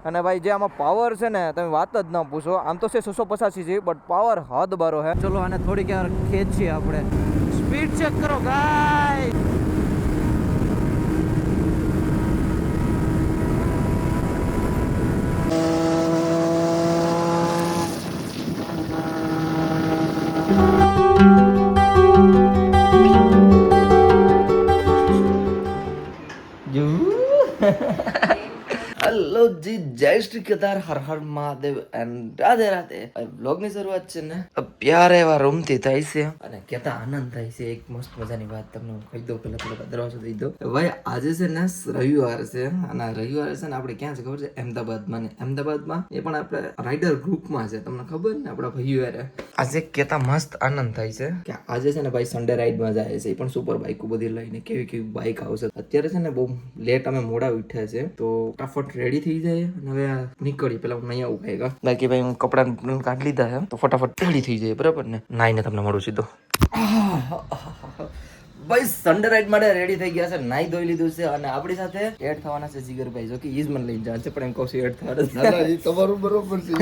અને ભાઈ જે આમાં પાવર છે ને તમે વાત જ ન પૂછો. આમ તો છે 685 છે બટ પાવર હદ બારો હે. ચલો આને થોડીક યાર ખેંચીએ આપણે. સ્પીડ ચેક કરો ગાઈસ. હેલો જી, જય શ્રી કેદાર, હર હર મહાદેવ એન્ડ રાધે રાધે. વ્લોગ ની શરૂઆત છે ને પ્યાર એવા રૂમ થી થાય છે અને કેતા આનંદ થાય છે. એક મસ્ત મજાની વાત તમને હું કહી દઉં. પેલા પેલા દરવાજો દઈ દો ભાઈ. આજે છે ને રવિવાર છે અને રવિવારે છે ને આપણે ક્યાં છે ખબર છે? અમદાવાદમાં. ને અમદાવાદમાં એ પણ આપણે રાઇડર ગ્રુપમાં છે. તમને ખબર ને આપણા ભાઈઓ યારે આજે કેતા મસ્ત આનંદ થાય છે કે આજે છે ને ભાઈ સન્ડે રાઈડમાં જાય છે. એ પણ સુપર બાઇકો બધી લઈને. કેવી કેવી બાઇક આવશે. અત્યારે છે ને બહુ લેટ અમે મોડા ઉઠ્યા છે તો ફટાફટ રેડી થઈ જાય અને હવે નીકળી. પેલા હું નહીં આવું ભાઈ. બાકી ભાઈ હું કપડા કાઢી લીધા છે તો ફટાફટ રેડી થઈ જાય. બરાબર ને? નાઈને તમને મળું સીધો. ભાઈ સન્ડે રાઈડ માટે રેડી થઈ ગયા છે. નાઈ ધોઈ લીધું છે અને આપણી સાથે એડ થવાના છે જીગરભાઈ. જો કે ઈજ મને લઈને જાય છે પણ એમ કહું છું એડ થવાના. એ તમારું બરોબર છે. હું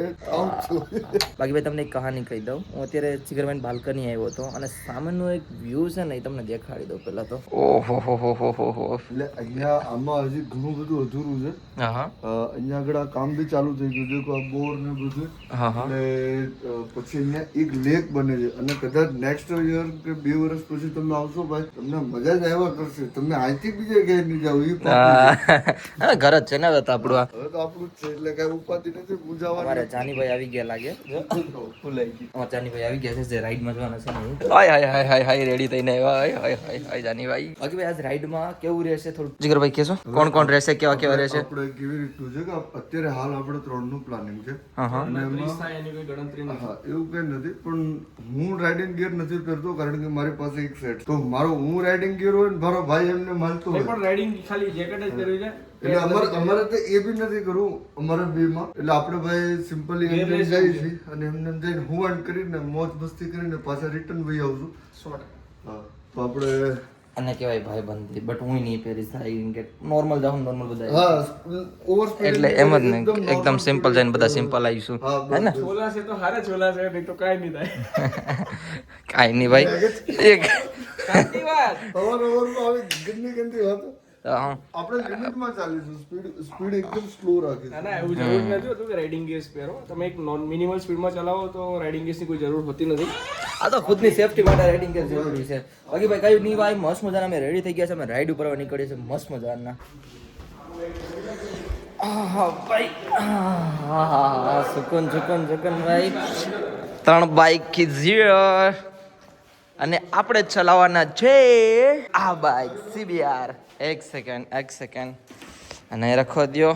એડ આઉં છું. બાકી ભાઈ તમને એક કહાની કહી દઉં. હું અત્યારે જીગરભાઈ બાલ્કની આવ્યો હતો અને સામેનો એક વ્યૂ છે ને એ તમને દેખાડી દઉં પેલા તો. ઓહો હો હો હો હો હો. એટલે અહીંયા આમાં હજી ઘણું બધું અધૂરું છે. અહીંયા આગળ આ કામ બી ચાલુ થઈ ગયું છે. આ બોર ને બધું. એટલે પછી અહીંયા એક લેક બને છે અને કદાચ નેક્સ્ટ યર કે 2 વર્ષ પછી તમે આવશો ભાઈ, તમને મજા જ આવ્યા કરશે. તમે અહીંથી બીજે ક્યાંય નહીં જાવ. ઘર જ છે ને હવે તો આપણું. હવે તો આપણું જ છે એટલે કઈ ઉપાધિ નથી. પૂજાવા અમારે જાનીભાઈ આવી ગયા લાગે. જાનીભાઈ આવી ગયા છે જે રાઈડમાં જવાના છે. હાય હાય હાય હાય હાય રેડી થઈને આવ્યા. હાય હાય હાય હાય જાનીભાઈ. બાકી ભાઈ આજ રાઈડમાં કેવું રહેશે થોડું જીગરભાઈ કહેશો? કોણ કોણ રહેશે, કેવા કેવા રહેશે? આપણે કેવી રીતનું છે કે અત્યારે હાલ આપણે 3 નું પ્લાનિંગ છે અને એમાં હા એવું કઈ નથી પણ હું રાઇડિંગ ગિયર નથી પહેરતો કારણ કે મારી પાસે એક સેટ તો મારો હું રાઇડિંગ ગિયર હોય ને મારો ભાઈ એમને માનતો હોય પણ રાઇડિંગ ખાલી જેકેટ જ પહેરવી છે એટલે અમારે તો એ બી નથી કરવું અમારે બે માં. એટલે આપણે ભાઈ સિમ્પલી એમને જઈએ છીએ અને એમને જઈને હું એન્ડ કરીને મોજ મસ્તી કરીને પાછા રિટર્ન વહી આવશું. હા તો આપણે અને કહેવાય ભાઈ બંધી બટ હું નહીં પહેરીશ. કે નોર્મલ જાઉં નોર્મલ બધા. હા ઓવર સ્પીડ એટલે એમ જ નહીં, એકદમ સિમ્પલ જઈને બધા સિમ્પલ આવીશું હે ને. છોલા છે તો હારે છોલા છે નહીં તો કાઈ નહીં થાય. કાઈ નહીં ભાઈ. એક કાઈ વાત અવારનવાર આવી ગંદી ગંદી વાતો. હા આપણે લિમિટમાં ચાલીશું. સ્પીડ એકદમ સ્લો રાખીશું. ના એવું જરૂર નથી હોતું કે રાઇડિંગ ગિયર્સ પહેરો. તમે એક મિનિમલ સ્પીડમાં ચલાવો તો રાઇડિંગ ગિયર્સની કોઈ જરૂર હોતી નથી. આ તો ખુદની સેફટી માટે રાઇડિંગ ગિયર જરૂરી છે. બાકી ભાઈ કઈ નહીં ભાઈ, મસ્ત મજાના અમે રેડી થઈ ગયા છે. અમે રાઈડ ઉપર નીકળીએ છીએ મસ્ત મજાના. ભાઈ સુકૂન સુકૂન સુકૂન ભાઈ. 3 બાઇક કીજીએ અને આપણે ચલાવવાના છે આ બાઇક CBR. એક સેકન્ડ અને રખો દો.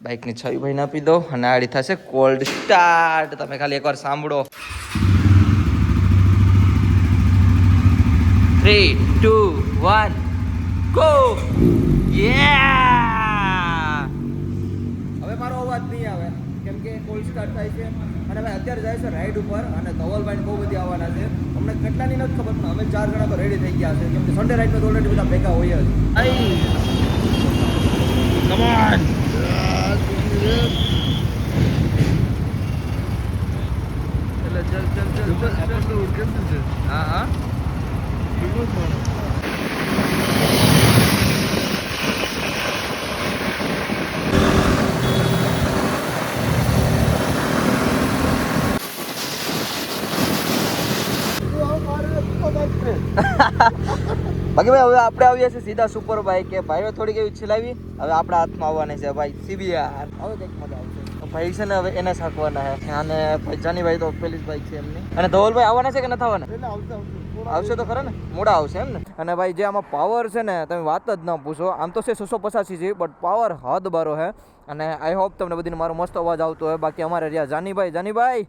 બાઇકની છવી ભાઈને આપી દો અને આડી થશે કોલ્ડ સ્ટાર્ટ. તમે ખાલી એકવાર સાંભળો. 3 2 1 ગો. હવે મારો અવાજ નહીં આવે કેમ કે કોલ્ડ સ્ટાર્ટ થાય છે અને ભાઈ અત્યારે જાય છે રાઈડ ઉપર અને ધવલભાઈ બહુ બધી આવવાના છે. અમને કેટલાની નથી ખબર પણ અમે 4 જણા તો રેડી થઈ ગયા છે કેમ કે સન્ડે રાઈડમાં તો ઓલરેડી બધા ભેગા હોય જ. Come on. ચલ હા બાકી ભાઈ હવે આપણે આવીએ છીએ સીધા સુપર બાઇક. કે ભાઈઓ થોડીક એવી ચલાવી હવે આપણા હાથમાં આવવાની છે ભાઈ CBR. હવે કંઈક મજા આવશે. ભાઈ છે ને હવે એને સાકવાના છે અને ભાઈ જાનીભાઈ તો પેલી જ બાઇક છે એમની. અને ધવલભાઈ આવવાના છે કે નથી આવવાના? આવશે તો ખરા ને, મોડા આવશે એમ ને. અને ભાઈ જે આમાં પાવર છે ને તમે વાત જ ન પૂછો. આમ તો છે 685 છે બટ પાવર હદ બારો હે. અને આઈ હોપ તમને બધીને મારો મસ્ત અવાજ આવતો હોય. બાકી અમારે રહ્યા જાનીભાઈ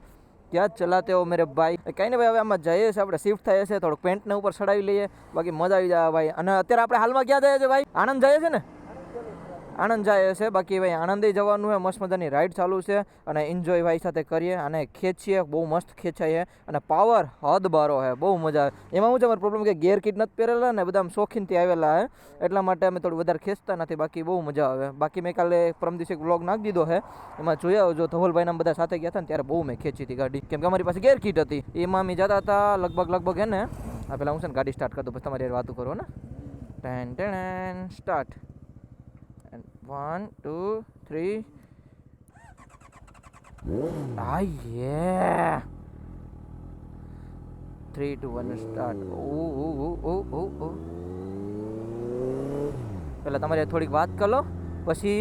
क्या चलाते हो मेरे भाई. कहीं नहीं भाई હવે આમાં જઈએ છીએ આપણે શિફ્ટ થઈએ છીએ થોડુંક પેન્ટ ને ઉપર ચડાવી લઈએ બાકી મજા આવી જાય ભાઈ. અને અત્યારે આપણે હાલમાં ક્યાં જઈએ છીએ ભાઈ? આણંદ જઈએ છે ને? આણંદ જાય છે. બાકી ભાઈ આણંદે જવાનું છે, મસ્ત મજાની રાઈડ ચાલુ છે અને એન્જોય ભાઈ સાથે કરીએ અને ખેંચીએ, બહુ મસ્ત ખેંચાઈએ અને પાવર હદ બારો છે, બહુ મજા આવે. એમાં શું છે અમારો પ્રોબ્લેમ કે ગેર કિટ નથી પહેરેલા ને બધા શોખીનથી આવેલા હે, એટલા માટે અમે થોડું વધારે ખેંચતા નથી. બાકી બહુ મજા આવે. બાકી મેં કાલે પરમ દિવસે વ્લોગ નાખી દીધો છે, એમાં જોયા જો ધવલભાઈ ના બધા સાથે ગયા હતા ને ત્યારે બહુ મેં ખેંચી હતી ગાડી, કેમ કે અમારી પાસે ગેર કિટ હતી. એમાં અમે જતા હતા લગભગ હે ને આ પેલા હું છે ને ગાડી સ્ટાર્ટ કરતો પછી તમારી વાતો કરો ને. Ten ten start 1 2 3 yeah 3 2 1 start. પેલા તમારે થોડીક વાત કરી લો પછી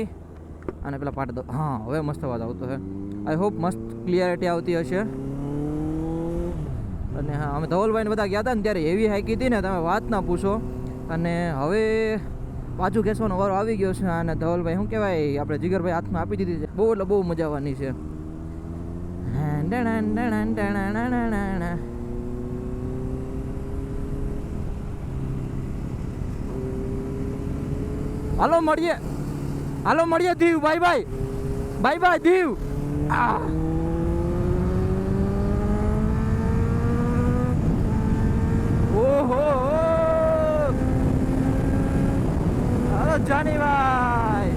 અને પેલા પાટ દો. હા હવે મસ્ત અવાજ આવતો છે. આઈ હોપ મસ્ત ક્લિયરિટી આવતી હશે. અને હા અમે ધવલભાઈને બધા ગયા હતા ને ત્યારે એવી હાઈકી હતી ને તમે વાત ના પૂછો. અને હવે પાછું ખેંચવાનો વારો આવી ગયો છે અને ધવલભાઈ શું કહેવાય આપણે જીગરભાઈ હાથમાં આપી દીધી છે. બહુ એટલે બહુ મજા આવવાની છે. હાલો મળીએ દીવ. બાય દીવ. ઓહો હાલો જાનીભાઈ.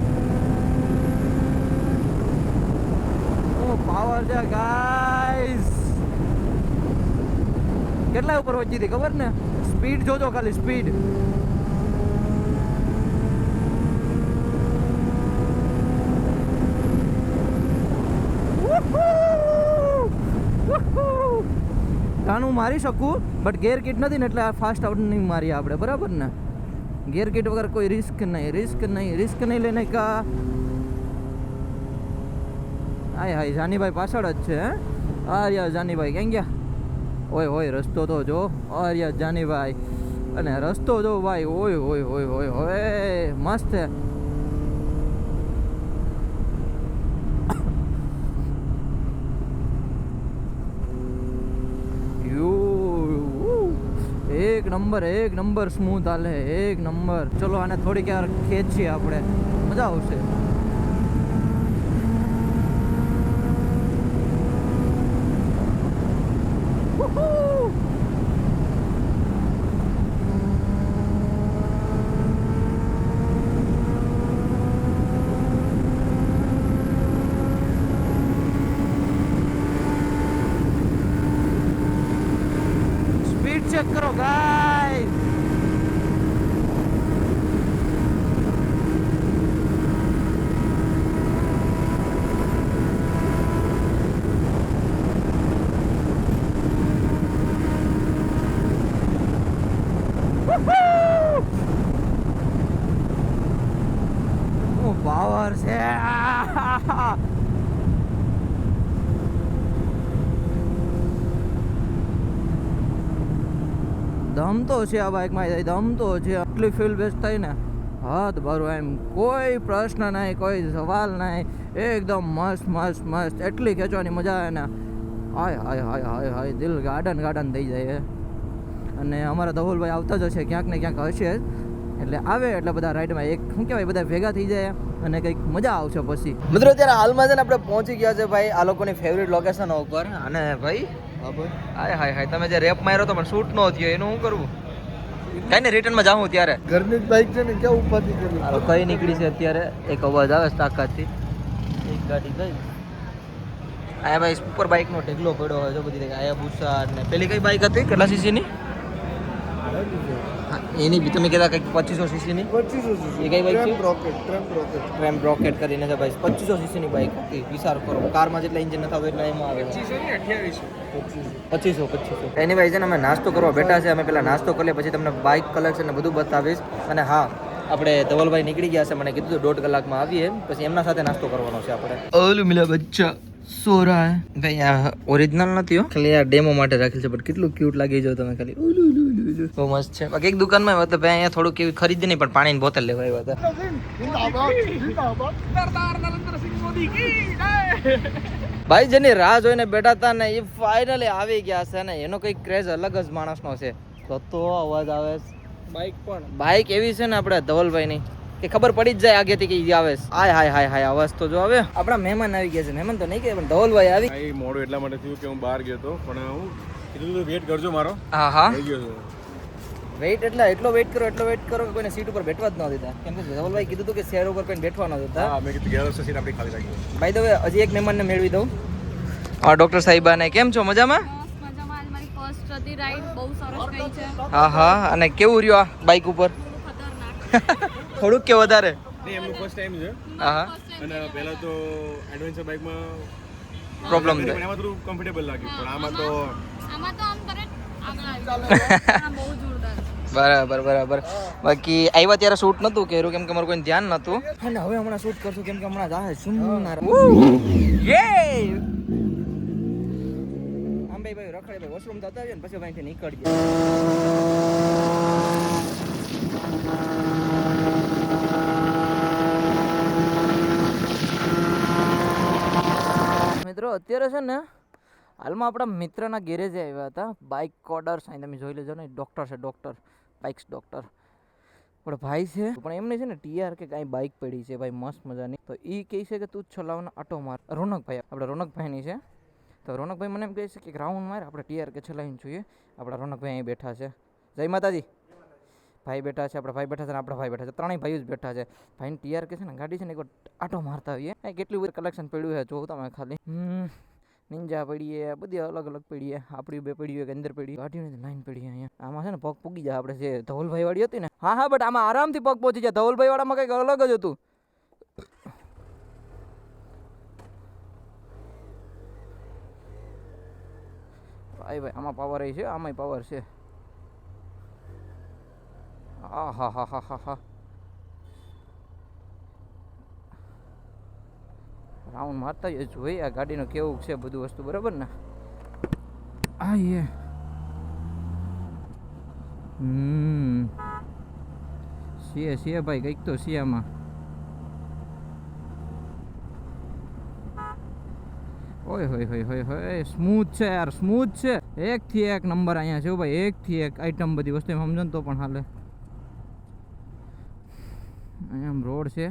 પાવર છે ગાઈસ. કેટલા ઉપર પહોંચી હતી ખબર ને? સ્પીડ જોજો ખાલી સ્પીડ. હું મારી શકું બટ ગેર કિટ નથી ને એટલે આ ફાસ્ટ આઉટ નહીં મારીએ આપણે, બરાબર ને? ગેર કિટ વગર કોઈ રિસ્ક નહીં લઈને કા. હાય જાનીભાઈ પાછળ જ છે. આર્યા જાનીભાઈ ક્યાં ગયા? ઓય રસ્તો તો જો. આર્યા જાનીભાઈ અને રસ્તો જો ભાઈ. ઓય મસ્ત છે. એક નંબર સ્મૂથ હાલે, એક નંબર. ચલો આને થોડીક યાર ખેંચીએ આપણે, મજા આવશે. ચેક કરો ગાઈસ. પાવર છે. દમ તો છે આ બાઇકમાં, દમ તો છે. આટલી ફીલ બેસ્ટ થાય ને હાથ ભરો એમ, કોઈ પ્રશ્ન નહીં, કોઈ સવાલ નહીં. એકદમ મસ્ત એટલી ખેંચવાની મજા આવે ને. હાય દિલ ગાર્ડન થઈ જાય. અને અમારા ધવલભાઈ આવતા જ હશે, ક્યાંક ને ક્યાંક હશે જ. એટલે આવે એટલે બધા રાઈડમાં એક શું કહેવાય બધા ભેગા થઈ જાય અને કંઈક મજા આવશે પછી. મિત્રો અત્યારે હાલમાં છે ને આપણે પહોંચી ગયા છે ભાઈ આ લોકોની ફેવરિટ લોકેશન ઉપર. અને ભાઈ હાય તમે જે રેપ માર્યો તો પણ શૂટ નો થયો, એનું શું કરવું? કઈ ને રિટર્નમાં જાઉં ત્યારે ઘરની બાઈક છે ને ક્યાં ઉપાધિ કરી. કઈ નીકળી છે અત્યારે? એક અવાજ આવે તાકાતથી. એક ગાડી ગઈ. આયા ભાઈ સુપર બાઇક નો ઢગલો પડ્યો હોય જો બધી. આયા બુસા ને પેલી કઈ બાઇક હતી કેટલા સીસીની? એની બી તમે કહેતા કંઈક 2500 સીસીની. 2500 સીસી. એ કઈ બાઇક છે? ટ્રેમ રોકેટ કરીને છે ભાઈ. 2500 સીસીની બાઇક હતી. વિચાર કરો કારમાં જેટલા ઇન્જિન નતા હોય એટલા એમાં આવે. 2500. એની ભાઈ છે ને અમે નાસ્તો કરવા બેઠા છે. અમે પેલા નાસ્તો કરીએ પછી તમને બાઇક કલેક્શન ને બધું બતાવીશ. અને હા આપણે ધવલભાઈ નીકળી ગયા છે, મને કીધું 1.5 કલાકમાં આવીએ, પછી એમના સાથે નાસ્તો કરવાનો છે આપણે. ઓલું મિલા બચ્ચા સો રહા હે ભાઈ. આ ઓરિજિનલ નથી હો, ખાલી આ ડેમો માટે રાખેલ છે. બટ કેટલું ક્યુટ લાગી જો તમે ખાલી. બહુ મસ્ત છે. બાકી એક દુકાનમાં આવ્યા હતા ભાઈ, અહીંયા થોડું કેવું ખરીદી નહીં પણ પાણીની બોતલ લેવા આવ્યા હતા. ભાઈ જેની રાહ જોઈને બેઠા હતા ને એ ફાઇનલી આવી ગયા છે ને એનો કંઈક ક્રેઝ અલગ જ માણસનો છે. તો અવાજ આવે બાઇક એવી છે ને આપણે ધવલભાઈની કે ખબર પડી જ જાય આગેથી કે ઈ આવે છે. હાય હાય હાય હાય અવાજ તો જો હવે આપણા મહેમાન આવી ગયા છે. મહેમાન તો નહીં કે પણ ધવલભાઈ આવી. ભાઈ મોડું એટલા માટે થયું કે હું બહાર ગયો હતો પણ હું કીધું તો વેટ કરજો મારો. હા હા થઈ ગયો છે. વેઇટ એટલો વેઇટ કરો કે કોઈને સીટ ઉપર બેઠવા જ ન દીધા. કેમ કે ધવલભાઈ કીધું હતું કે શેર ઉપર કોઈને બેઠવા ન દીધા. હા મેં કીધું ગયા સીટ આપણી ખાલી રાખી. ભાઈ તો હજી એક મહેમાનને મેળવી દઉં. હા ડોક્ટર સાહેબાને કેમ છો? મજામાં? હા હા અને કેવું રહ્યું આ બાઇક ઉપર? થોડુંક કે વધારે? નહીં એમનું ફર્સ્ટ ટાઈમ છે. હા હા અને પહેલા તો એડવેન્ચર બાઇકમાં પ્રોબ્લેમ પણ થાય. એમાં થોડું કમ્ફર્ટેબલ લાગ્યું પણ આમાં તો બરાબર બાકી આવ્યા ત્યારે શૂટ નતું કર્યું કેમ કે મારું કોઈ ધ્યાન નતું. અને હવે હમણાં શૂટ કરશું કેમ કે હમણાં જાહે સુમનાર. યે આમ ભાઈ રખડે ભાઈ વોશરૂમ જતા આવીએ ને પછી અહીંથી નીકળીએ. મિત્રો અત્યારે છે ને હાલમાં આપણા મિત્રના ગેરેજે આવ્યા હતા. બાઇક કોડર્સ અહીં તમે જોઈ લેજો ને ડૉક્ટર છે. ડૉક્ટર બાઇક્સ ડૉક્ટર પણ ભાઈ છે પણ એમને છે ને ટીઆર કે કાંઈ બાઇક પડી છે ભાઈ મસ્ત મજાની. તો એ કહે છે કે તું ચલાવવાનો આટો માર. રોનકભાઈ આપણે રોનકભાઈની છે. તો રોનકભાઈ મને એમ કહે છે કે રાઉન્ડ માર આપણે ટીઆર કે ચલાવીને જોઈએ. આપણા રોનકભાઈ અહીં બેઠા છે. જય માતાજી. ભાઈ બેઠા છે આપણા ભાઈ બેઠા છે ને આપણા ભાઈ બેઠા છે. ત્રણેય ભાઈઓ જ બેઠા છે. ભાઈને ટીઆર કે છે ને ગાડી છે ને એક આટો મારતા આવીએ. કેટલું બધું કલેક્શન પડ્યું છે જોઉં તમે ખાલી. નિંજા પડીએ બધી અલગ અલગ પડીએ. આપણી બે પડી કે અંદર પડી ગાડીઓની લાઈન પડી અહીંયા. આમાં છે ને પગ પૂગી જાય આપણે જે ધવલભાઈ વાળી હતી ને. હા બટ આમાં આરામથી પગ પહોંચી જાય. ધવલભાઈ વાળામાં કંઈક અલગ જ હતું. ભાઈ આમાં પાવર છે. આમાંય પાવર છે. હા રાઉન્ડ મારતા જોઈએ આ ગાડીનું કેવું છે બધું વસ્તુ બરાબર ને. આ એ સીએ ભાઈ કંઈક તો સીએમાં હોય સ્મૂથ છે યાર સ્મૂથ છે. એકથી એક નંબર અહીંયા છે ભાઈ. એકથી એક આઈટમ બધી વસ્તુ સમજો ને તો પણ હાલે. અહીંયા આમ રોડ છે.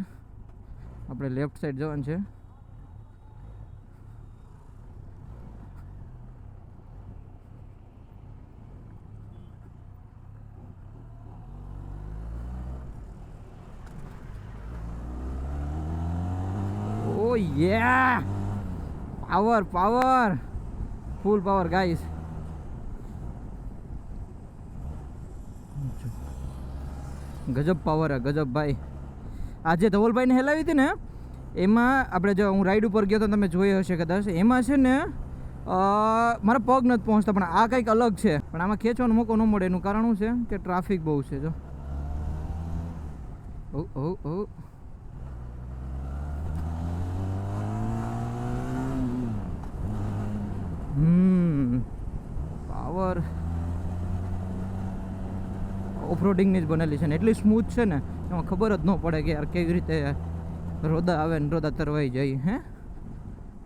આપણે લેફ્ટ સાઈડ જવાનું છે. ઓ યા પાવર ફૂલ પાવર ગાઈસ. ગજબ પાવર હે ગજબ ભાઈ. આજે ધવલભાઈને હેલાવી હતી ને એમાં આપણે જો હું રાઈડ ઉપર ગયો તો તમે જોઈ હશે કદાચ. એમાં છે ને મારા પગ નથી પહોંચતા પણ આ કંઈક અલગ છે. પણ આમાં ખેંચવાનો મોકો ન મળે. એનું કારણ શું છે કે ટ્રાફિક બહુ છે. જો પાવર ઓફરોડિંગની જ બનેલી છે ને એટલી સ્મૂથ છે ને એમાં ખબર જ ન પડે કે યાર કેવી રીતે રોદા આવે ને રોદા તરવાઈ જાય. હે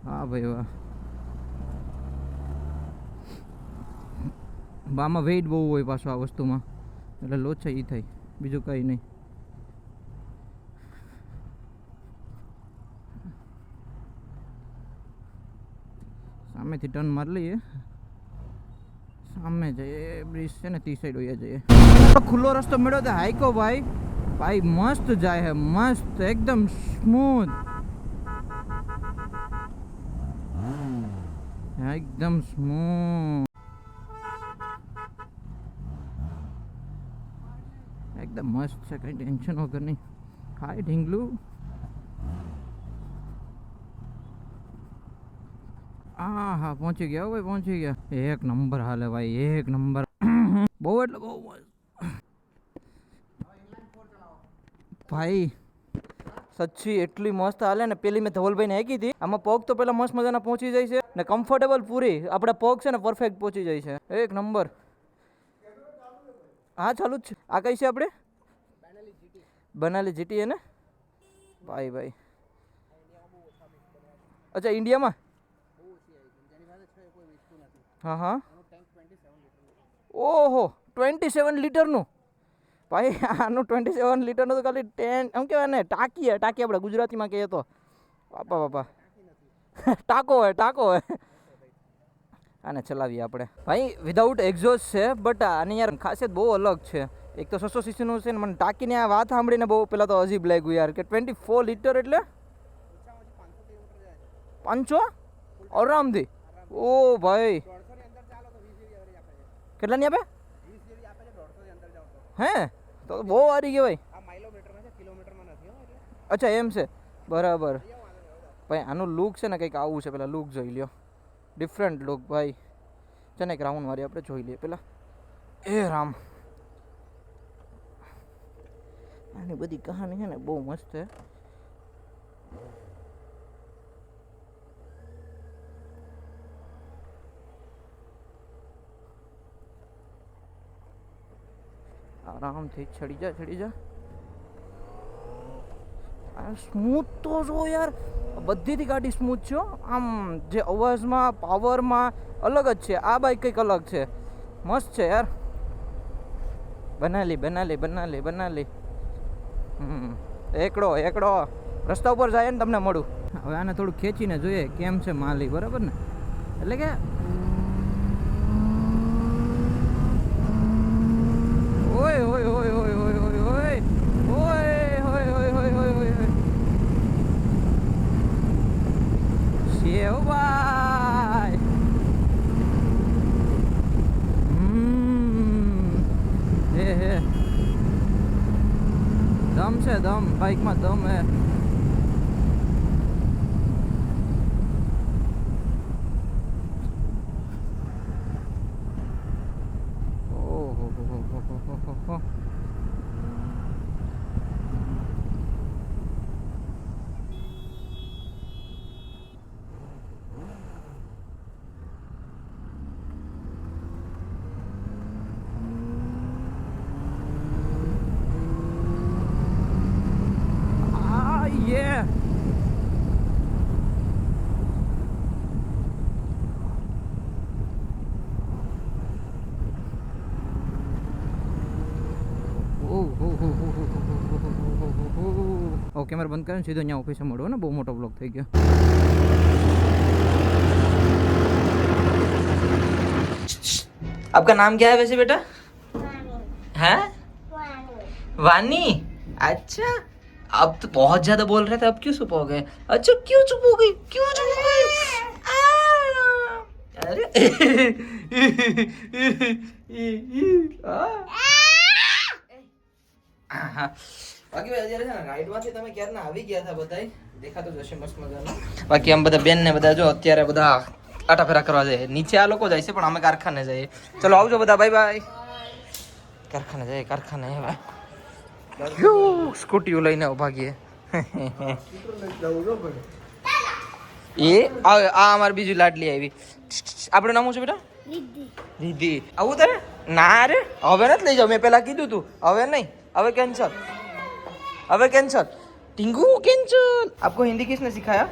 હા ભાઈ વાહ. આમાં વેઇટ બહુ હોય પાછું આ વસ્તુમાં એટલે લોચા એ થાય બીજું કંઈ નહીં. સામેથી ટર્ન મારી લઈએ. સામે જઈએ બ્રિજ છે ને તી સાઈડ હોઈએ જઈએ. ખુલ્લો રસ્તો મળ્યો તો હાઈકો ભાઈ મસ્ત જાય હે મસ્ત એકદમ સ્મૂથ એકદમ સ્મૂથ એકદમ મસ્ત છે. કંઈ ટેન્શન વગર નહીં. હાય ઢીંગલું. હા પહોંચી ગયા ભાઈ પહોંચી ગયા. એક નંબર હાલે ભાઈ એક નંબર. બહુ એટલે બહુ ભાઈ સચ્ચી એટલી મસ્ત હાલે ને. પેલી મેં ધવલભાઈને હાંકી હતી. આમાં પગ તો પેલા મસ્ત મજાના પહોંચી જાય છે ને કમ્ફર્ટેબલ પૂરી. આપણા પગ છે ને પરફેક્ટ પહોંચી જાય છે. એક નંબર. હા ચાલુ જ છે. આ કઈ છે આપણે બનાલી જીટી હે ને ભાઈ. અચ્છા ઇન્ડિયામાં હા ઓહો 27 લીટરનું ભાઈ આનું 27 લીટરનું તો ખાલી 10 એમ કહેવાય ને ટાંકી આપણે ગુજરાતીમાં કહીએ તો બાપા ટાંકો હોય આને ચલાવીએ આપણે ભાઈ વિધાઉટ એક્ઝોસ્ટ છે બટ આની યાર ખાસિયત બહુ અલગ છે. એક તો 600 સીસીનું છે ને મને ટાંકીને આ વાત સાંભળીને બહુ પહેલાં તો અજીબ લાગ્યું યાર કે 24 લીટર એટલે 500 આરામથી. ઓ ભાઈ કેટલાની આપે હે તો બહુ સારી કહેવાય. અચ્છા એમ છે બરાબર. ભાઈ આનું લુક છે ને કંઈક આવું છે. પેલા લુક જોઈ લ્યો ડિફરન્ટ લુક ભાઈ છે ને. એક રાઉન્ડ મારી આપણે જોઈ લઈએ પેલા. એ રામ આની બધી કહાની છે ને બહુ મસ્ત છે. આરામથી ચડી જા. સ્મૂથ તો જો યાર બધીથી ગાડી સ્મૂથ છે આમ. જે અવાજમાં પાવરમાં અલગ જ છે. આ બાઈક કંઈક અલગ છે. મસ્ત છે યાર. બનાલી એકડો રસ્તા ઉપર જાય ને તમને મળું. હવે આને થોડું ખેંચીને જોઈએ કેમ છે માલી બરાબર ને. એટલે કે શેવભાઈ હે દમ છે દમ. બાઈકમાં દમ હે. Yeah. ઓકે મારે બંધ કરીને સીધો અહીંયા ઓફિસે મળો ને. બહુ મોટો બ્લોક થઈ ગયો. आपका नाम क्या है वैसे बेटा? हैं? वानी. अच्छा अब तो बहुत ज्यादा बोल रहे थे, अब क्यों चुप हो गए? अच्छा क्यों चुप हो गई? अरे બાકી ભાઈ અત્યારે છે ને રાઈડમાંથી તમે ક્યારના આવી ગયા હતા બધાય દેખાતો જ હશે મસ્ત મજાનો. બાકી આમ બધા બેન ને બધા જો અત્યારે બધા આટા ફેરા કરવા જાય. નીચે આ લોકો જાય છે પણ અમે કારખાને જઈએ. ચલો આવજો બધા. બાય. કારખાને હવે સ્કૂટીઓ લઈને ભાગીએ. એ આ અમારી બીજી લાડલી આવી. આપણું નામ શું છે બેટા? રીધિ. આવું તારે? ના રે હવે નથી લઈ જાવ. મેં પેલા કીધું તું. હવે નહીં. હવે कैंसल. टिंगू कैंसल. आपको हिंदी किसने सिखाया?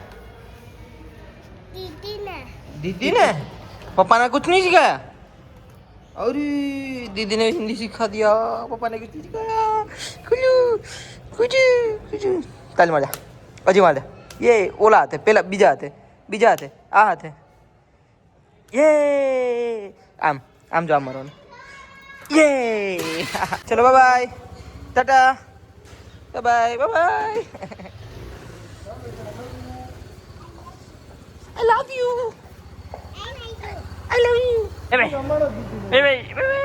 दीदी ने. पापा ने कुछ नहीं सिखाया? अरे दीदी ने हिंदी सिखा दिया. पापा ने कुछ नहीं सिखाया. कुछ ताली मार जा. अजी मार जा. ये ओला हाथे पेला बीजा हाथे आ हाथे. ये आम जो आम मारो. ये चलो बाय टाटा. Bye bye. I love you. Bye bye.